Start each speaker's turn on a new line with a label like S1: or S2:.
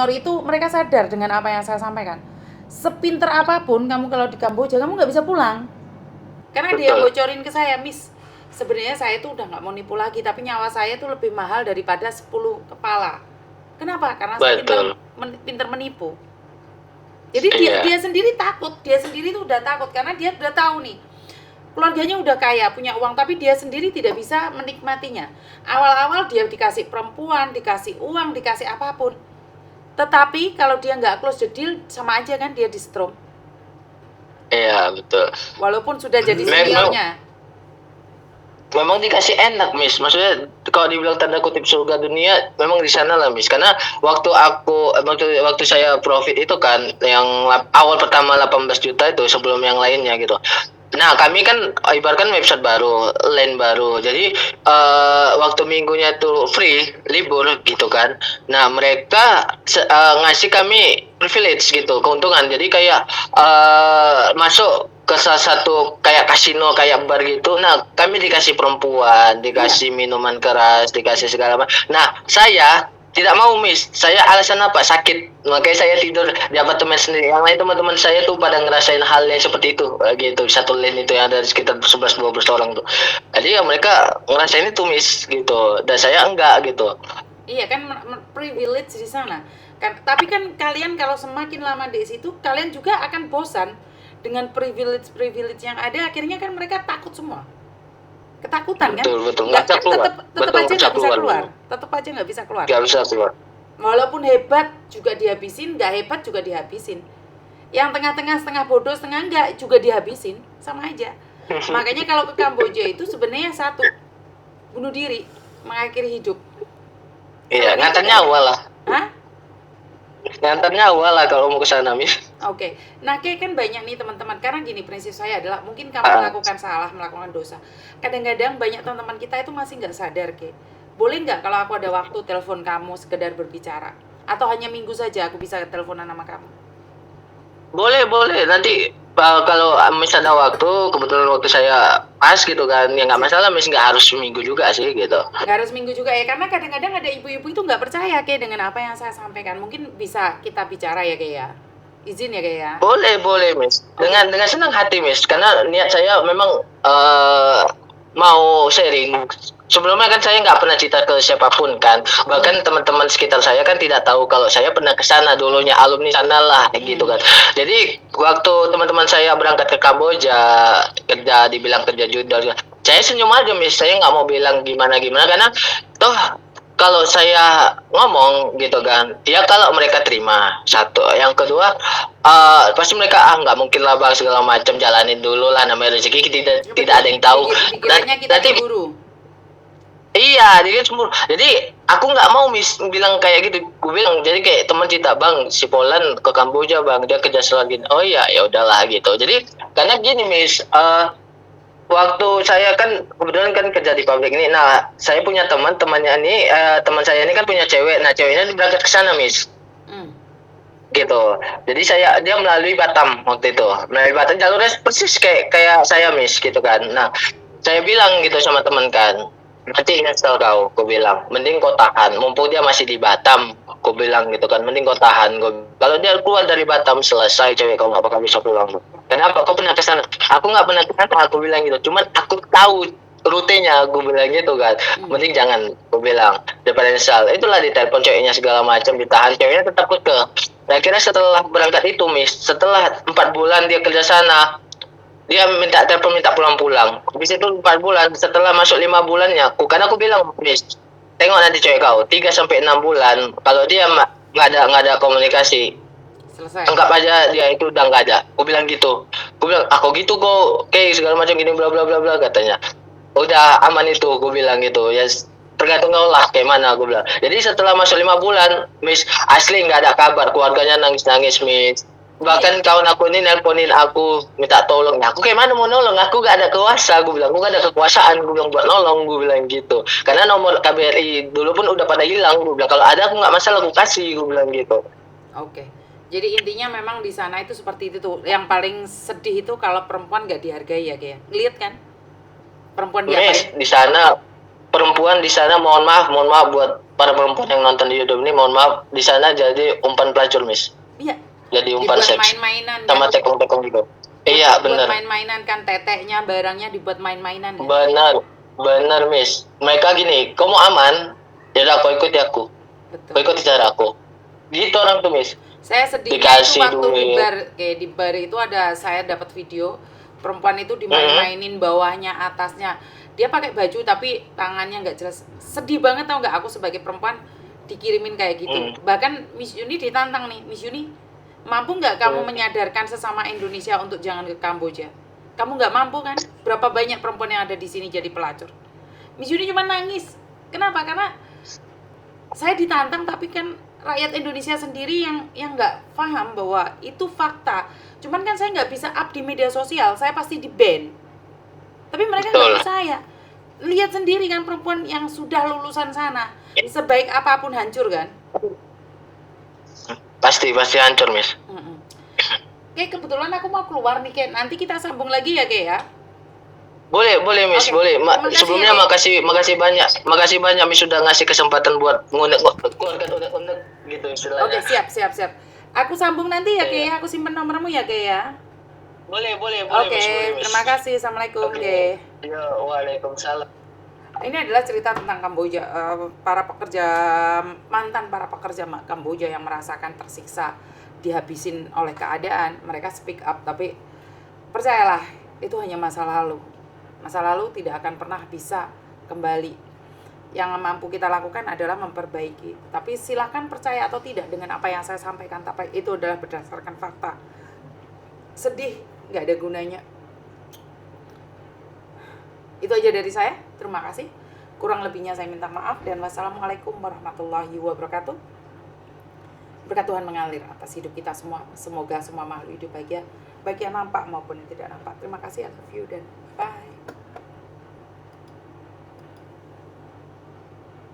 S1: senior itu mereka sadar dengan apa yang saya sampaikan. Sepinter apapun kamu kalau di Kamboja kamu nggak bisa pulang. Karena dia bocorin ke saya, Miss, sebenarnya saya tuh udah nggak mau nipu lagi, tapi nyawa saya tuh lebih mahal daripada 10 kepala. Kenapa? Karena saya pinter menipu. Jadi dia sendiri takut, dia sendiri tuh udah takut karena dia udah tahu nih keluarganya udah kaya, punya uang, tapi dia sendiri tidak bisa menikmatinya. Awal-awal dia dikasih perempuan, dikasih uang, dikasih apapun. Tetapi kalau dia nggak close the deal, sama aja kan dia di-strom.
S2: Iya, betul.
S1: Walaupun sudah jadi seniornya.
S2: Memang dikasih enak, Miss. Maksudnya kalau dibilang tanda kutip surga dunia, memang di sana lah, Miss. Karena waktu saya profit itu kan, yang awal pertama 18 juta itu sebelum yang lainnya gitu. Nah, kami kan ibaratkan website baru, land baru. Jadi waktu minggunya tuh free, libur gitu kan. Nah, mereka ngasih kami privilege gitu, keuntungan. Jadi kayak masuk ke salah satu kayak kasino, kayak bar gitu. Nah, kami dikasih perempuan, dikasih minuman keras, dikasih segala macam. Nah, saya tidak mau, Miss. Saya alasan apa? Sakit. Makanya saya tidur di apartemen sendiri. Yang lain teman-teman saya tuh pada ngerasain hal yang seperti itu. Gitu. Satu lane itu yang ada sekitar 11-12 orang tuh. Jadi ya mereka ngerasain itu, Miss, gitu. Dan saya enggak gitu.
S1: Iya kan, privilege di sana. Tapi kan kalian kalau semakin lama di situ, kalian juga akan bosan dengan privilege yang ada. Akhirnya kan mereka takut semua. Ketakutan kan?
S2: Betul. Tetap
S1: aja nggak bisa keluar. Tetap aja nggak bisa keluar.
S2: Nggak bisa keluar.
S1: Walaupun hebat juga dihabisin, nggak hebat juga dihabisin. Yang tengah-tengah, setengah bodoh, setengah enggak juga dihabisin, sama aja. Makanya kalau ke Kamboja itu sebenarnya satu, bunuh diri, mengakhiri hidup.
S2: Iya, ngantar nyawa lah.
S1: Hah?
S2: Ngantar nyawa lah kalau mau ke sana, Miss.
S1: Oke. Nah, kayak kan banyak nih teman-teman. Karena gini, prinsip saya adalah mungkin kamu melakukan salah, melakukan dosa. Kadang-kadang banyak teman-teman kita itu masih nggak sadar, Ke. Boleh nggak kalau aku ada waktu telepon kamu sekedar berbicara? Atau hanya minggu saja aku bisa teleponan sama kamu?
S2: Boleh. Nanti kalau misalnya waktu, kebetulan waktu saya pas gitu kan, ya nggak masalah, Miss. Nggak harus seminggu juga sih gitu.
S1: Nggak harus minggu juga ya, karena kadang-kadang ada ibu-ibu itu nggak percaya Kayak dengan apa yang saya sampaikan. Mungkin bisa kita bicara ya Kayak ya. Izin ya Kayak ya.
S2: Boleh, Miss. Dengan senang hati, Miss. Karena niat saya memang mau sharing. Sebelumnya kan saya nggak pernah cerita ke siapapun kan. Bahkan teman-teman sekitar saya kan tidak tahu kalau saya pernah ke sana dulunya, alumni sana lah gitu kan. Jadi waktu teman-teman saya berangkat ke Kamboja, dibilang kerja judul, saya senyum aja, Miss. Saya nggak mau bilang gimana karena toh kalau saya ngomong gitu kan, ya kalau mereka terima, satu. Yang kedua, pasti mereka nggak mungkin lah bang, segala macam, jalanin dulu lah, namanya rezeki tidak ada yang tahu.
S1: Pikirannya kita cemburu.
S2: Iya, jadi cemburu. Jadi aku nggak mau, Miss, bilang kayak gitu. Gue bilang, jadi kayak teman cerita, bang, si Polan ke Kamboja, bang, dia kerja selagi. Oh iya, ya udahlah gitu. Jadi karena gini, Miss, waktu saya kan kebetulan kan kerja di pabrik ini. Nah, saya punya teman saya ini kan punya cewek. Nah, ceweknya berangkat ke sana, Miss. Gitu. Jadi dia melalui Batam waktu itu. Melalui Batam, jalurnya persis kayak saya, Miss, gitu kan. Nah, saya bilang gitu sama teman kan, nanti nyesel kau, gue bilang, mending kau tahan, mumpung dia masih di Batam, gue bilang gitu kan, mending kau tahan. Kalau dia keluar dari Batam, selesai cewek, kau nggak bakal bisa pulang. Kenapa? Kau pernah kesana? Aku nggak pernah kesana, aku bilang gitu. Cuman aku tahu rutenya, gue bilang gitu kan. Mending jangan, gue bilang, daripada nyesal. Itulah ditelepon ceweknya segala macam, ditahan, ceweknya tetap kekeh. Nah, akhirnya setelah berangkat itu, Miss, setelah 4 bulan dia kerja sana, dia minta pulang. Habis itu 4 bulan, setelah masuk 5 bulannya, karena aku bilang, Miss, tengok nanti cewek kau 3-6 bulan, kalau dia nggak ada komunikasi, selesai. Anggap aja dia itu udah nggak ada. Aku bilang gitu. Aku bilang, aku gitu kok, kayak segala macam gini bla bla bla bla, katanya. Udah aman itu, aku bilang gitu. Ya tergantung kau lah kayak mana, aku bilang. Jadi setelah masuk 5 bulan, Miss, asli nggak ada kabar, keluarganya nangis, Miss. Bahkan kawan aku ini nelponin aku minta tolong. Nah, aku kayak mana mau nolong? Aku gak ada kuasa, gue bilang. Aku gak ada kekuasaan, gue bilang, buat nolong, gue bilang gitu. Karena nomor KBRI dulu pun udah pada hilang, gue bilang. Kalau ada aku gak masalah, aku kasih, gue bilang gitu.
S1: Oke. Jadi intinya memang di sana itu seperti itu tuh. Yang paling sedih itu kalau perempuan gak dihargai ya, kayak. Lihat kan? Perempuan
S2: di sana, perempuan di sana mohon maaf buat para perempuan yang nonton di YouTube ini, mohon maaf, di sana jadi umpan pelacur, Miss.
S1: Iya.
S2: Jadi umpan
S1: Dibuat
S2: seks.
S1: main-mainan
S2: Sama
S1: kan.
S2: tekong-tekong juga. Iya,
S1: Buat
S2: benar.
S1: main-mainan kan, teteknya, barangnya dibuat main-mainan kan.
S2: Benar, Miss. Mereka gini, kamu aman, ya udah kau ikuti aku.
S1: Betul.
S2: Kau ikuti cara aku. Gitu orang tuh, Miss.
S1: Saya sedihnya itu
S2: Dikasih
S1: waktu di
S2: duit.
S1: bar, kayak di bar itu ada, saya dapat video perempuan itu dimain-mainin bawahnya, atasnya. Dia pakai baju tapi tangannya nggak jelas. Sedih banget tau nggak, aku sebagai perempuan dikirimin kayak gitu. Bahkan Miss Yuni ditantang nih, Miss Yuni, mampu nggak kamu menyadarkan sesama Indonesia untuk jangan ke Kamboja? Kamu nggak mampu kan? Berapa banyak perempuan yang ada di sini jadi pelacur? Miss Yuni cuma nangis. Kenapa? Karena saya ditantang, tapi kan rakyat Indonesia sendiri yang nggak paham bahwa itu fakta. Cuman kan saya nggak bisa up di media sosial, saya pasti di ban. Tapi mereka nggak percaya. Lihat sendiri kan perempuan yang sudah lulusan sana, sebaik apapun hancur kan?
S2: Pasti hancur, Miss.
S1: Oke, kebetulan aku mau keluar nih, Kek. Nanti kita sambung lagi ya, Kek ya?
S2: Boleh, Miss, boleh. Sebelumnya
S1: ya,
S2: makasih banyak Miss sudah ngasih kesempatan buat keluarkan unek-unek gitu istilahnya.
S1: Oke, siap. Aku sambung nanti ya, Kek ya. Aku simpen nomormu ya, Kek ya.
S2: Boleh,
S1: Oke,
S2: Miss.
S1: terima kasih. Assalamualaikum, Kek.
S2: Ya, waalaikumsalam.
S1: Ini adalah cerita tentang Kamboja, mantan para pekerja Kamboja yang merasakan tersiksa, dihabisin oleh keadaan. Mereka speak up, tapi percayalah, itu hanya masa lalu. Masa lalu tidak akan pernah bisa kembali. Yang mampu kita lakukan adalah memperbaiki. Tapi silakan percaya atau tidak dengan apa yang saya sampaikan, tapi itu adalah berdasarkan fakta. Sedih, nggak ada gunanya. Itu aja dari saya. Terima kasih. Kurang lebihnya saya minta maaf, dan wassalamualaikum warahmatullahi wabarakatuh. Berkat Tuhan mengalir atas hidup kita semua. Semoga semua makhluk hidup bahagia, baik yang nampak maupun yang tidak nampak. Terima kasih, I love you, dan bye.